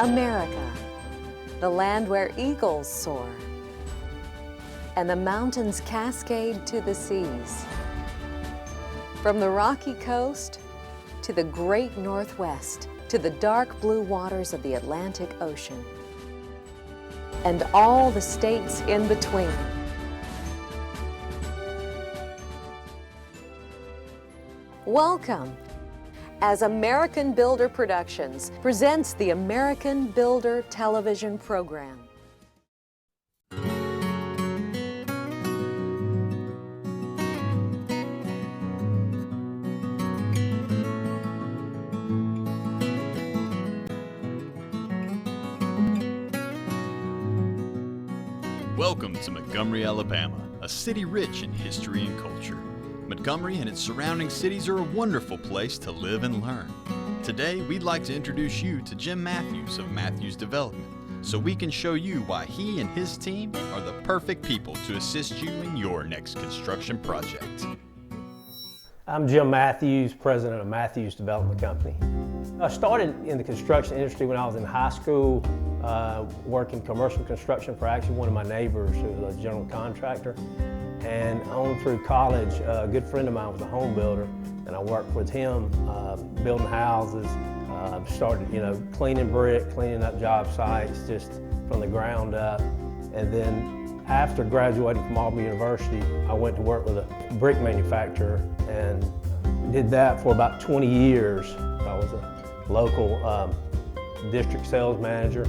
America, the land where eagles soar, and the mountains cascade to the seas. From the rocky coast to the great Northwest, to the dark blue waters of the Atlantic Ocean, and all the states in between. Welcome, as American Builder Productions presents the American Builder television program. Welcome to Montgomery, Alabama, a city rich in history and culture. Montgomery and its surrounding cities are a wonderful place to live and learn. Today, we'd like to introduce you to Jim Mathews of Mathews Development, so we can show you why he and his team are the perfect people to assist you in your next construction project. I'm Jim Mathews, president of Mathews Development Company. I started in the construction industry when I was in high school, working commercial construction for actually one of my neighbors who was a general contractor. And on through college, a good friend of mine was a home builder, and I worked with him building houses, started cleaning brick, cleaning up job sites just from the ground up. And then after graduating from Auburn University, I went to work with a brick manufacturer and did that for about 20 years. I was a local district sales manager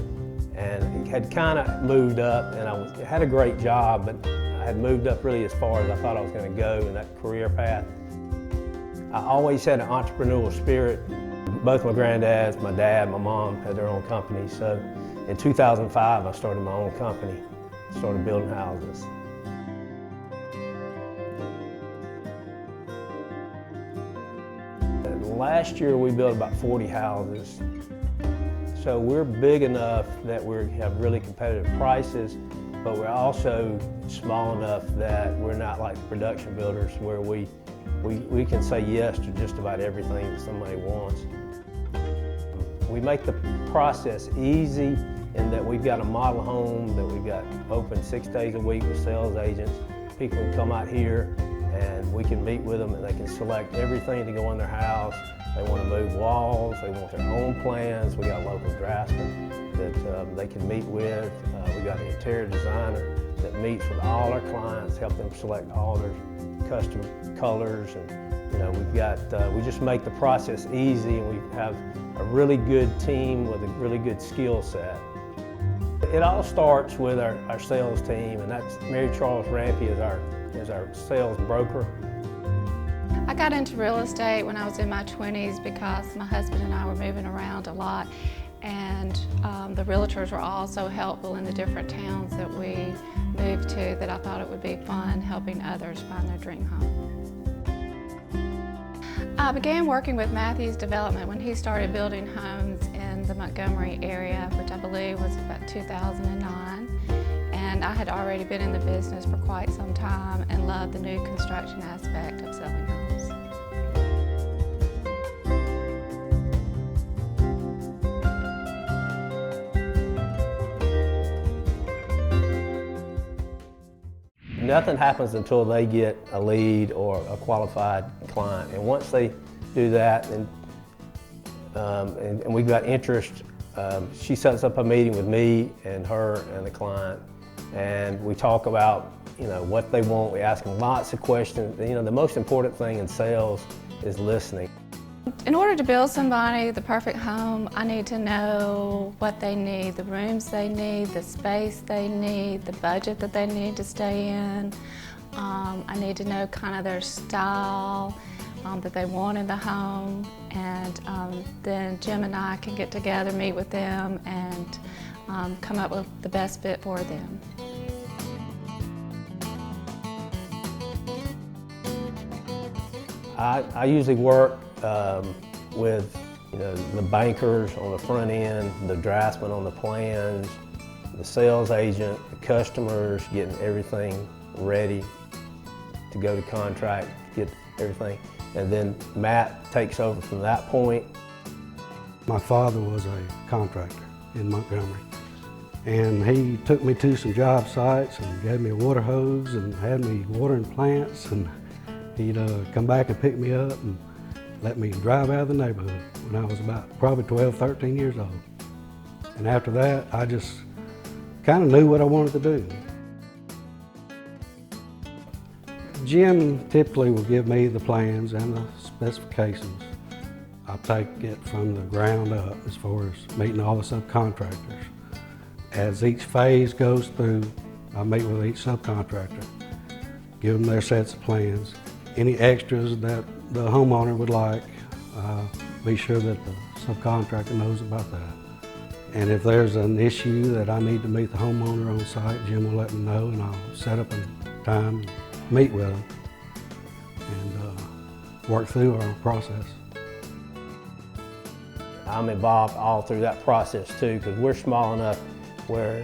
and had kind of moved up, and I had a great job, but I had moved up really as far as I thought I was going to go in that career path. I always had an entrepreneurial spirit. Both my granddads, my dad, my mom had their own companies. So in 2005, I started my own company, started building houses. And last year, we built about 40 houses. So we're big enough that we have really competitive prices, but we're also small enough that we're not like production builders where we can say yes to just about everything that somebody wants. We make the process easy in that we've got a model home that we've got open 6 days a week with sales agents. People can come out here and we can meet with them and they can select everything to go in their house. They want to move walls, they want their own plans. We got a local draftsman that they can meet with. We got an interior designer that meets with all our clients, help them select all their custom colors. And we just make the process easy, and we have a really good team with a really good skill set. It all starts with our sales team, and that's Mary Charles Rampy is our sales broker. I got into real estate when I was in my 20s because my husband and I were moving around a lot, and the realtors were all so helpful in the different towns that we moved to that I thought it would be fun helping others find their dream home. I began working with Mathews Development when he started building homes in the Montgomery area, which I believe was about 2009. And I had already been in the business for quite some time and loved the new construction aspect of selling homes. Nothing happens until they get a lead or a qualified client. And once they do that, and we've got interest, she sets up a meeting with me and her and the client. And we talk about, what they want. We ask them lots of questions. The most important thing in sales is listening. In order to build somebody the perfect home, I need to know what they need, the rooms they need, the space they need, the budget that they need to stay in. I need to know kind of their style that they want in the home, and then Jim and I can get together, meet with them, and come up with the best fit for them. I usually work with the bankers on the front end, the draftsman on the plans, the sales agent, the customers, getting everything ready to go to contract, get everything. And then Matt takes over from that point. My father was a contractor, in Montgomery. And he took me to some job sites and gave me a water hose and had me watering plants, and he'd come back and pick me up and let me drive out of the neighborhood when I was about probably 12, 13 years old. And after that, I just kind of knew what I wanted to do. Jim typically will give me the plans and the specifications. I'll take it from the ground up as far as meeting all the subcontractors. As each phase goes through, I meet with each subcontractor, give them their sets of plans. Any extras that the homeowner would like, be sure that the subcontractor knows about that. And if there's an issue that I need to meet the homeowner on site, Jim will let me know, and I'll set up a time and meet with him and work through our process. I'm involved all through that process too, because we're small enough where,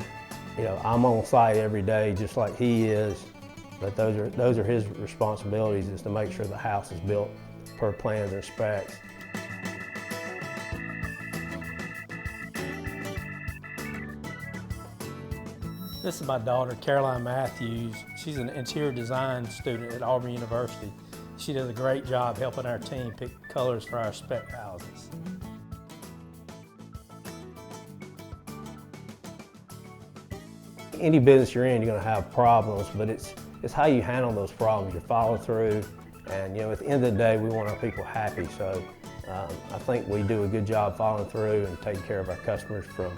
I'm on site every day just like he is, but those are his responsibilities, is to make sure the house is built per plans and specs. This is my daughter, Caroline Mathews. She's an interior design student at Auburn University. She does a great job helping our team pick colors for our spec houses. Any business you're in, you're going to have problems, but it's how you handle those problems. You follow through, and at the end of the day, we want our people happy. So I think we do a good job following through and taking care of our customers from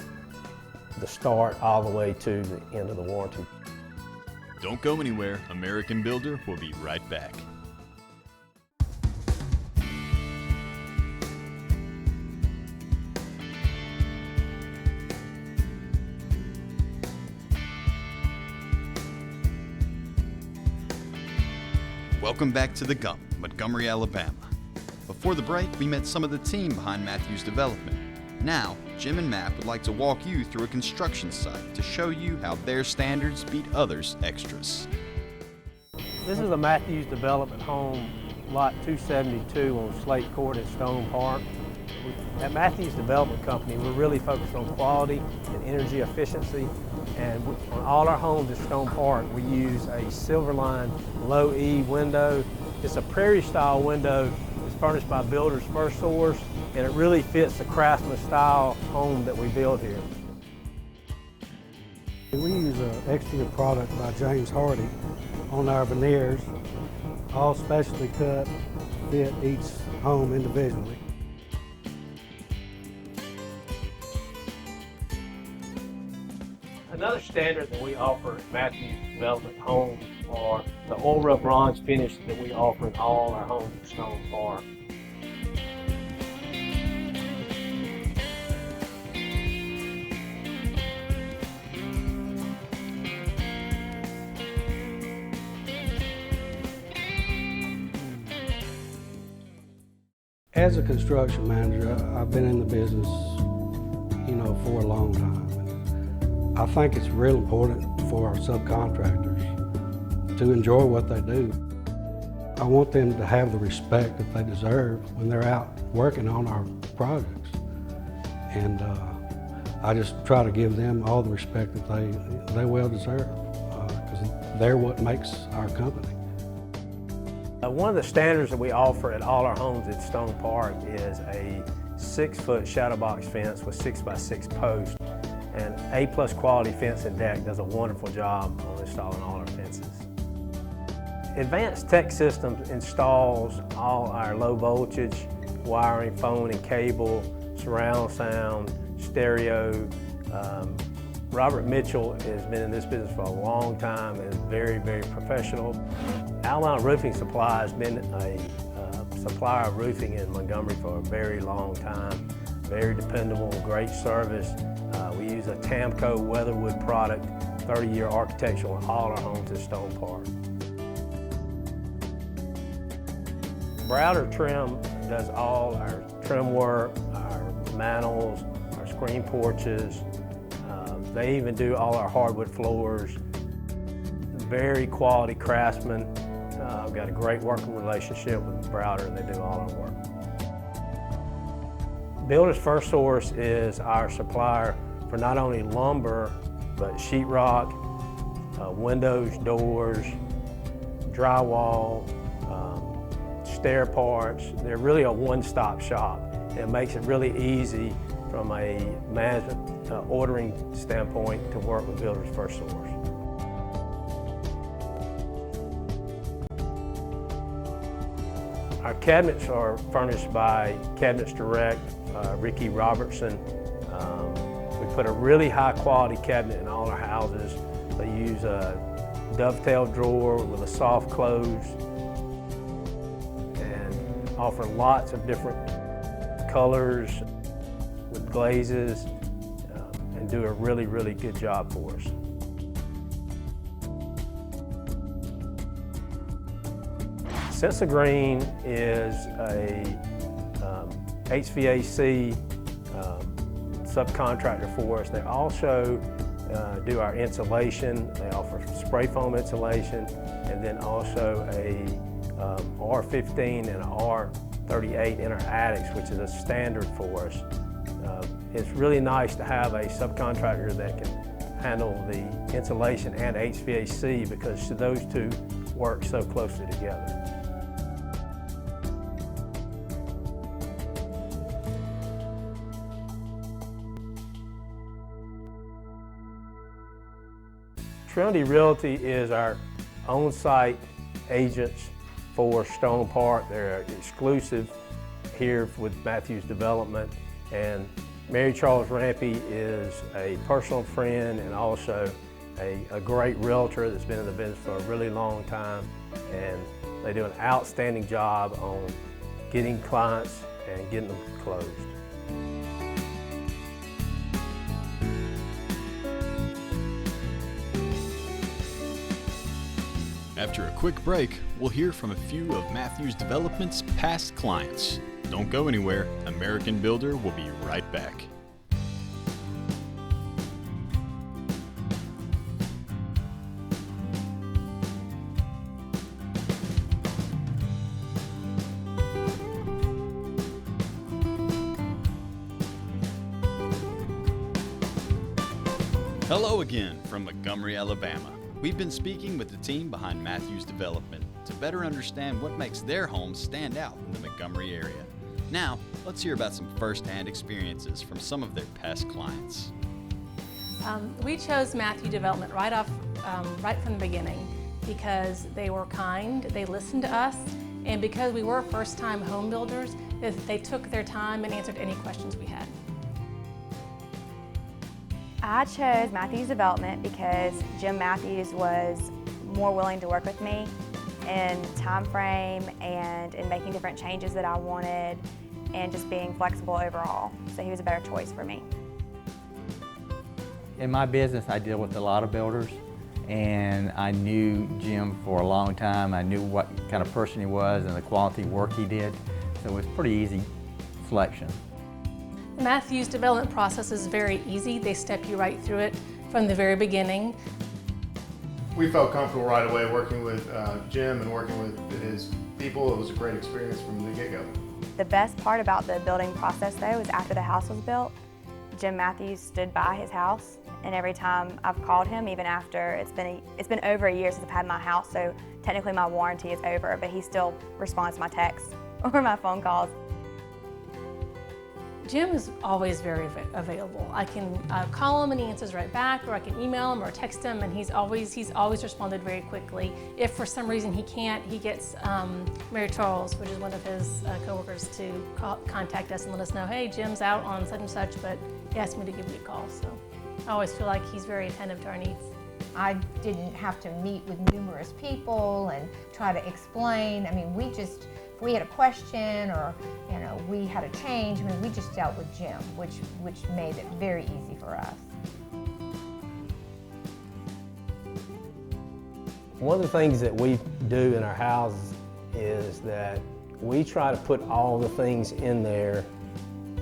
the start all the way to the end of the warranty. Don't go anywhere. American Builder will be right back. Welcome back to the Gump, Montgomery, Alabama. Before the break, we met some of the team behind Mathews Development. Now, Jim and Matt would like to walk you through a construction site to show you how their standards beat others' extras. This is a Mathews Development home, lot 272 on Slate Court at Stone Park. At Mathews Development Company, we're really focused on quality and energy efficiency. And on all our homes at Stone Park, we use a Silverline low E window. It's a prairie style window. It's furnished by Builders First Source, and it really fits the craftsman style home that we build here. We use an exterior product by James Hardy on our veneers, all specially cut, fit each home individually. Another standard that we offer at Mathews Development homes are the oil rub bronze finish that we offer in all our homes at Stone Park. As a construction manager, I've been in the business, for a long time. And I think it's real important for our subcontractors to enjoy what they do. I want them to have the respect that they deserve when they're out working on our projects. And I just try to give them all the respect that they well deserve, because they're what makes our company. One of the standards that we offer at all our homes at Stone Park is a 6-foot shadow box fence with 6x6 posts. And A+ quality fence and deck does a wonderful job on installing all our fences. Advanced Tech Systems installs all our low voltage wiring, phone and cable, surround sound, stereo. Robert Mitchell has been in this business for a long time and is very, very professional. Alline Roofing Supply has been a supplier of roofing in Montgomery for a very long time. Very dependable, great service. We use a Tamco Weatherwood product, 30-year architectural in all our homes at Stone Park. Browder Trim does all our trim work, our mantles, our screen porches. They even do all our hardwood floors. Very quality craftsmen. I've got a great working relationship with Browder, and they do all our work. Builders First Source is our supplier for for not only lumber, but sheetrock, windows, doors, drywall, stair parts. They're really a one-stop shop. It makes it really easy from a management ordering standpoint to work with Builders First Source. Our cabinets are furnished by Cabinets Direct, Ricky Robertson. We put a really high quality cabinet in all our houses. They use a dovetail drawer with a soft close and offer lots of different colors with glazes and do a really, really good job for us. Sensa Green is a HVAC subcontractor for us. They also do our insulation. They offer spray foam insulation and then also a R15 and an R38 in our attics, which is a standard for us. It's really nice to have a subcontractor that can handle the insulation and HVAC because those two work so closely together. Trinity Realty is our on-site agents for Stone Park. They're exclusive here with Mathews Development, and Mary Charles Rampey is a personal friend and also a great realtor that's been in the business for a really long time, and they do an outstanding job on getting clients and getting them closed. After a quick break, we'll hear from a few of Mathews Development's past clients. Don't go anywhere. American Builder will be right back. Hello again from Montgomery, Alabama. We've been speaking with the team behind Mathews Development to better understand what makes their homes stand out in the Montgomery area. Now, let's hear about some first-hand experiences from some of their past clients. We chose Mathews Development right from the beginning because they were kind, they listened to us, and because we were first-time home builders, they took their time and answered any questions we had. I chose Mathews Development because Jim Mathews was more willing to work with me in time frame and in making different changes that I wanted and just being flexible overall. So he was a better choice for me. In my business, I deal with a lot of builders, and I knew Jim for a long time. I knew what kind of person he was and the quality work he did, so it was a pretty easy selection. The Mathews Development process is very easy. They step you right through it from the very beginning. We felt comfortable right away working with Jim and working with his people. It was a great experience from the get-go. The best part about the building process though is after the house was built, Jim Mathews stood by his house, and every time I've called him, even after it's been over a year since I've had my house, so technically my warranty is over, but he still responds to my texts or my phone calls. Jim is always very available. I can call him and he answers right back, or I can email him or text him, and he's always responded very quickly. If for some reason he can't, he gets Mary Charles, which is one of his coworkers, to contact us and let us know, hey, Jim's out on such and such, but he asked me to give you a call. So I always feel like he's very attentive to our needs. I didn't have to meet with numerous people and try to explain. I mean, if we had a question or, we had a change, we just dealt with Jim, which made it very easy for us. One of the things that we do in our houses is that we try to put all the things in there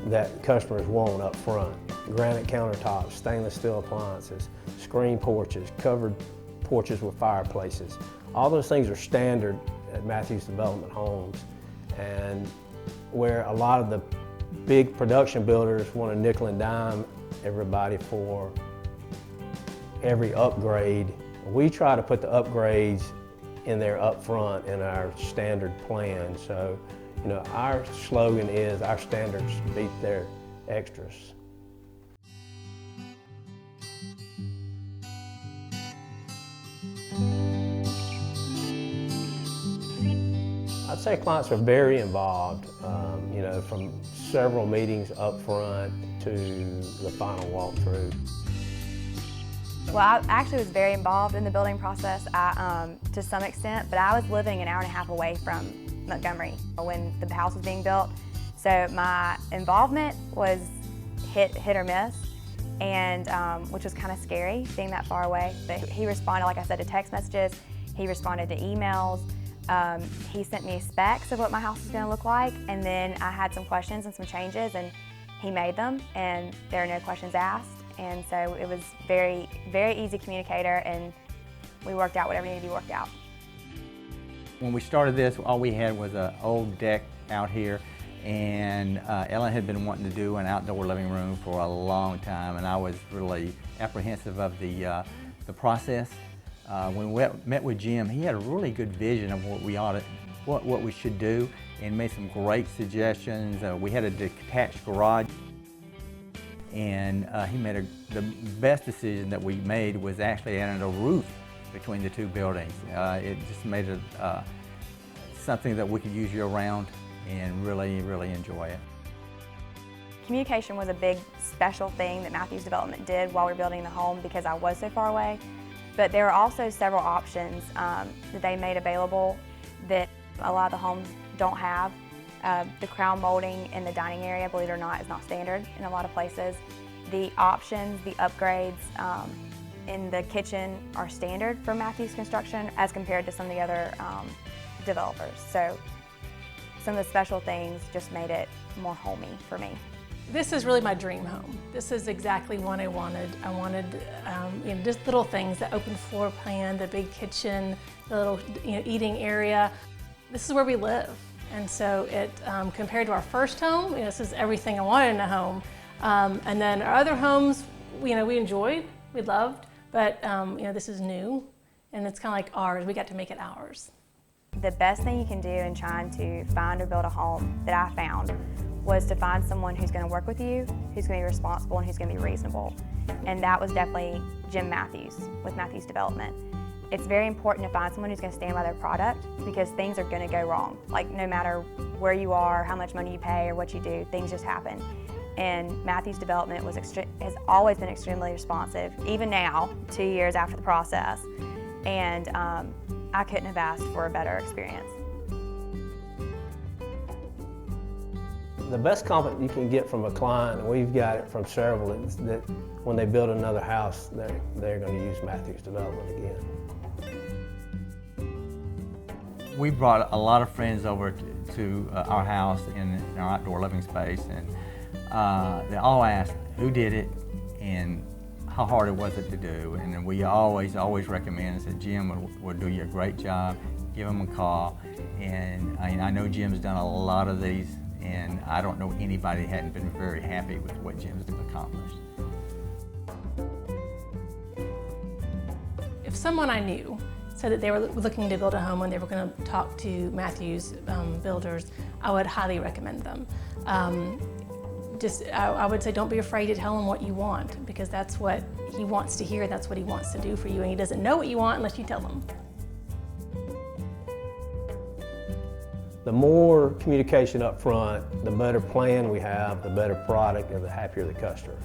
that customers want up front. Granite countertops, stainless steel appliances, screen porches, covered porches with fireplaces. All those things are standard at Mathews Development homes, and where a lot of the big production builders want to nickel and dime everybody for every upgrade. We try to put the upgrades in there up front in our standard plan. So, you know, our slogan is our standards beat their extras. I'd say clients are very involved, you know, from several meetings up front to the final walkthrough. Well, I actually was very involved in the building process to some extent, but I was living an hour and a half away from Montgomery when the house was being built. So my involvement was hit or miss, and which was kind of scary being that far away. But he responded, like I said, to text messages. He responded to emails. He sent me specs of what my house was going to look like, and then I had some questions and some changes, and he made them, and there were no questions asked. And so it was very, very easy communicator, and we worked out whatever needed to be worked out. When we started this, all we had was an old deck out here, and Ellen had been wanting to do an outdoor living room for a long time, and I was really apprehensive of the process. When we met with Jim, he had a really good vision of what we should do, and made some great suggestions. We had a detached garage, and he made the best decision that we made was actually adding a roof between the two buildings. It just made it something that we could use year-round and really, really enjoy it. Communication was a big special thing that Mathews Development did while we were building the home because I was so far away. But there were also several options that they made available that a lot of the homes don't have. The crown molding in the dining area, believe it or not, is not standard in a lot of places. The options, the upgrades in the kitchen are standard for Mathews Construction as compared to some of the other developers. So some of the special things just made it more homey for me. This is really my dream home. This is exactly what I wanted. I wanted you know, just little things, the open floor plan, the big kitchen, the little eating area. This is where we live. And so it, compared to our first home, this is everything I wanted in a home. And then our other homes, we enjoyed, we loved, but this is new, and it's kind of like ours. We got to make it ours. The best thing you can do in trying to find or build a home that I found was to find someone who's going to work with you, who's going to be responsible, and who's going to be reasonable. And that was definitely Jim Mathews with Mathews Development. It's very important to find someone who's going to stand by their product because things are going to go wrong. Like no matter where you are, how much money you pay, or what you do, things just happen. And Mathews Development has always been extremely responsive, even now, 2 years after the process. And I couldn't have asked for a better experience. The best compliment you can get from a client, and we've got it from several, is that when they build another house, they're going to use Mathews Development again. We brought a lot of friends over to our house in our outdoor living space, and they all asked who did it and how hard it was to do. And we always recommend that Jim will do you a great job. Give him a call. And I know Jim's done a lot of these, and I don't know anybody that hadn't been very happy with what Jim's accomplished. If someone I knew said that they were looking to build a home and they were going to talk to Mathews builders, I would highly recommend them. I would say don't be afraid to tell him what you want, because that's what he wants to hear, that's what he wants to do for you, and he doesn't know what you want unless you tell him. The more communication up front, the better plan we have, the better product, and the happier the customer.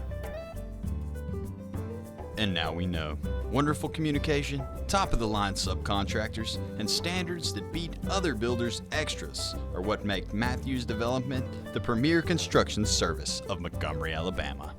And now we know. Wonderful communication, top-of-the-line subcontractors, and standards that beat other builders' extras are what make Mathews Development the premier construction service of Montgomery, Alabama.